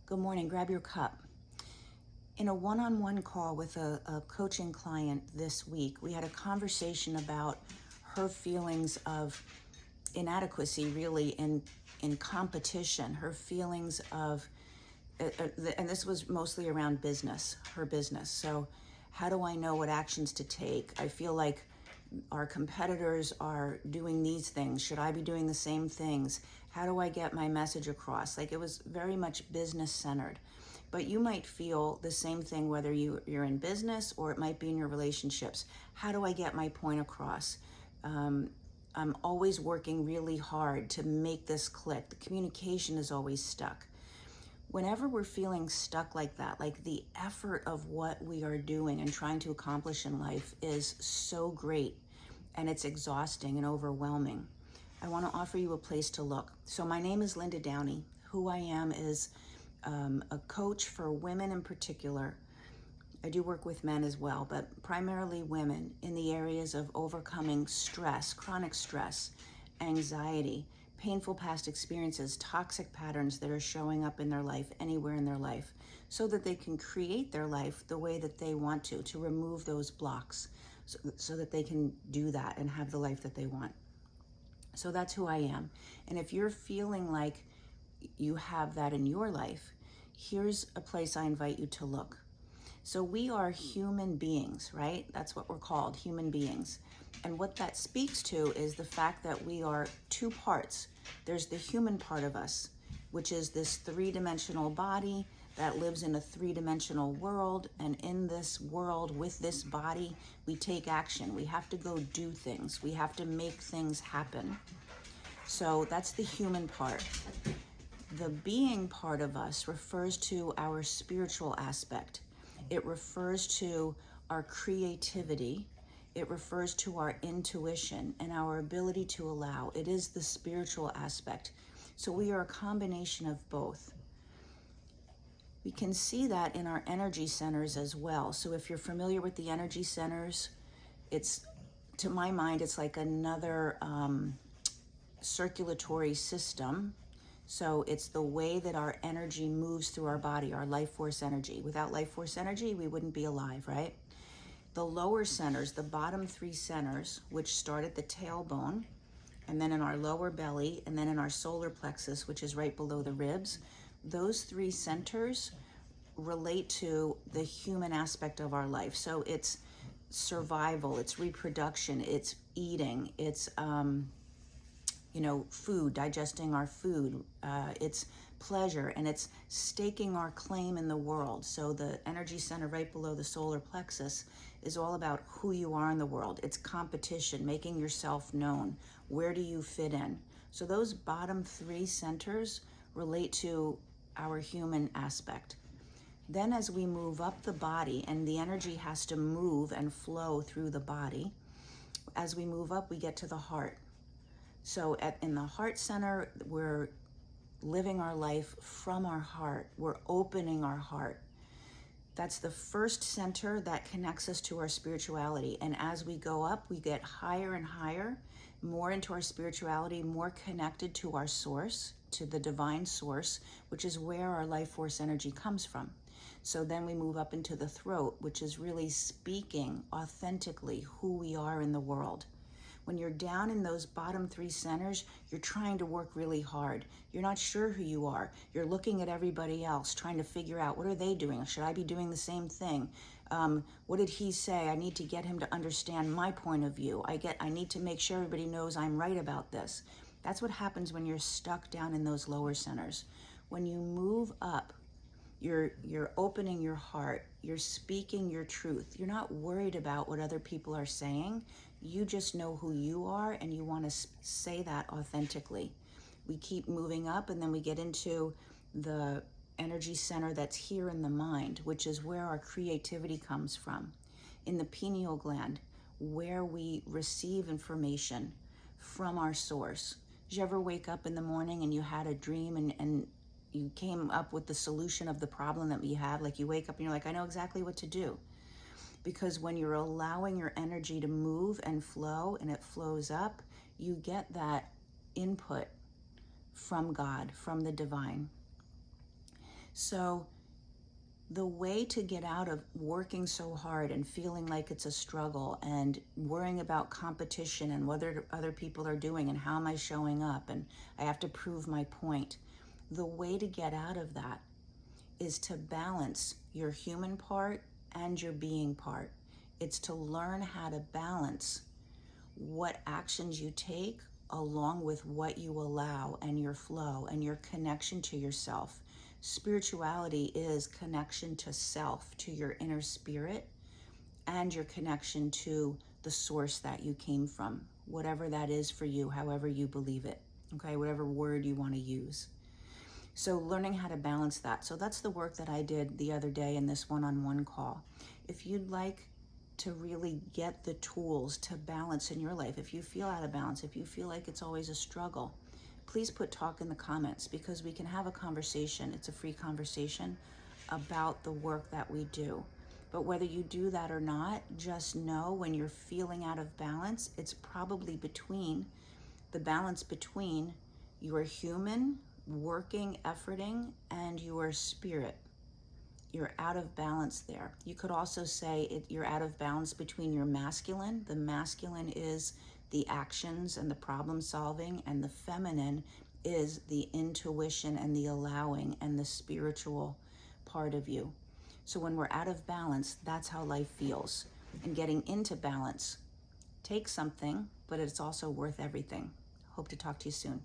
Good morning. Grab your cup. In a one-on-one call with a coaching client this week, we had a conversation about her feelings of inadequacy, really, in competition, her feelings of, and this was mostly around business, her business. So how do I know what actions to take? I feel like our competitors are doing these things. Should I be doing the same things? How do I get my message across? Like, it was very much business centered. But you might feel the same thing whether you're in business or it might be in your relationships. How do I get my point across? I'm always working really hard to make this click. The communication is always stuck. Whenever we're feeling stuck like that, like the effort of what we are doing and trying to accomplish in life is so great and it's exhausting and overwhelming, I want to offer you a place to look. So my name is Linda Downey. Who I am is a coach for women in particular. I do work with men as well, but primarily women in the areas of overcoming stress, chronic stress, anxiety, painful past experiences, toxic patterns that are showing up in their life, anywhere in their life, so that they can create their life the way that they want to remove those blocks, so that they can do that and have the life that they want. So that's who I am. And if you're feeling like you have that in your life, here's a place I invite you to look. So we are human beings, right? That's what we're called, human beings. And what that speaks to is the fact that we are two parts. There's the human part of us, which is this three-dimensional body that lives in a three-dimensional world. And in this world, with this body, we take action. We have to go do things. We have to make things happen. So that's the human part. The being part of us refers to our spiritual aspect. It refers to our creativity. It refers to our intuition and our ability to allow. It is the spiritual aspect. So we are a combination of both. We can see that in our energy centers as well. So if you're familiar with the energy centers, it's, to my mind, it's like another circulatory system. So it's the way that our energy moves through our body, our life force energy. Without life force energy, we wouldn't be alive, right? The lower centers, the bottom three centers, which start at the tailbone, and then in our lower belly, and then in our solar plexus, which is right below the ribs, those three centers relate to the human aspect of our life. So it's survival, it's reproduction, it's eating, it's food, digesting our food, it's pleasure, and it's staking our claim in the world. So the energy center right below the solar plexus is all about who you are in the world. It's competition, making yourself known. Where do you fit in? So those bottom three centers relate to our human aspect. Then as we move up the body, and the energy has to move and flow through the body, as we move up, we get to the heart. So in the heart center, we're living our life from our heart. We're opening our heart. That's the first center that connects us to our spirituality. And as we go up, we get higher and higher, more into our spirituality, more connected to our source, to the divine source, which is where our life force energy comes from. So then we move up into the throat, which is really speaking authentically who we are in the world. When you're down in those bottom three centers, you're trying to work really hard. You're not sure who you are. You're looking at everybody else, trying to figure out, what are they doing? Should I be doing the same thing? What did he say? I need to get him to understand my point of view. I need to make sure everybody knows I'm right about this. That's what happens when you're stuck down in those lower centers. When you move up, you're opening your heart. You're speaking your truth. You're not worried about what other people are saying. You just know who you are, and you want to say that authentically. We keep moving up, and then we get into the energy center that's here in the mind, which is where our creativity comes from. In the pineal gland, where we receive information from our source. Did you ever wake up in the morning and you had a dream and you came up with the solution of the problem that you had? Like, you wake up and you're like, I know exactly what to do. Because when you're allowing your energy to move and flow, and it flows up, you get that input from God, from the divine. So the way to get out of working so hard and feeling like it's a struggle and worrying about competition and what other people are doing and how am I showing up and I have to prove my point, the way to get out of that is to balance your human part and your being part. It's to learn how to balance what actions you take along with what you allow and your flow and your connection to yourself. Spirituality is connection to self, to your inner spirit, and your connection to the source that you came from, whatever that is for you, however you believe it, okay, whatever word you want to use. So learning how to balance that. So that's the work that I did the other day in this one-on-one call. If you'd like to really get the tools to balance in your life, if you feel out of balance, if you feel like it's always a struggle, please put talk in the comments because we can have a conversation. It's a free conversation about the work that we do. But whether you do that or not, just know when you're feeling out of balance, it's probably between the balance between your human working, efforting, and your spirit. You're out of balance there. You could also say you're out of balance between your masculine. The masculine is the actions and the problem solving, and the feminine is the intuition and the allowing and the spiritual part of you. So when we're out of balance, that's how life feels. And getting into balance takes something, but it's also worth everything. Hope to talk to you soon.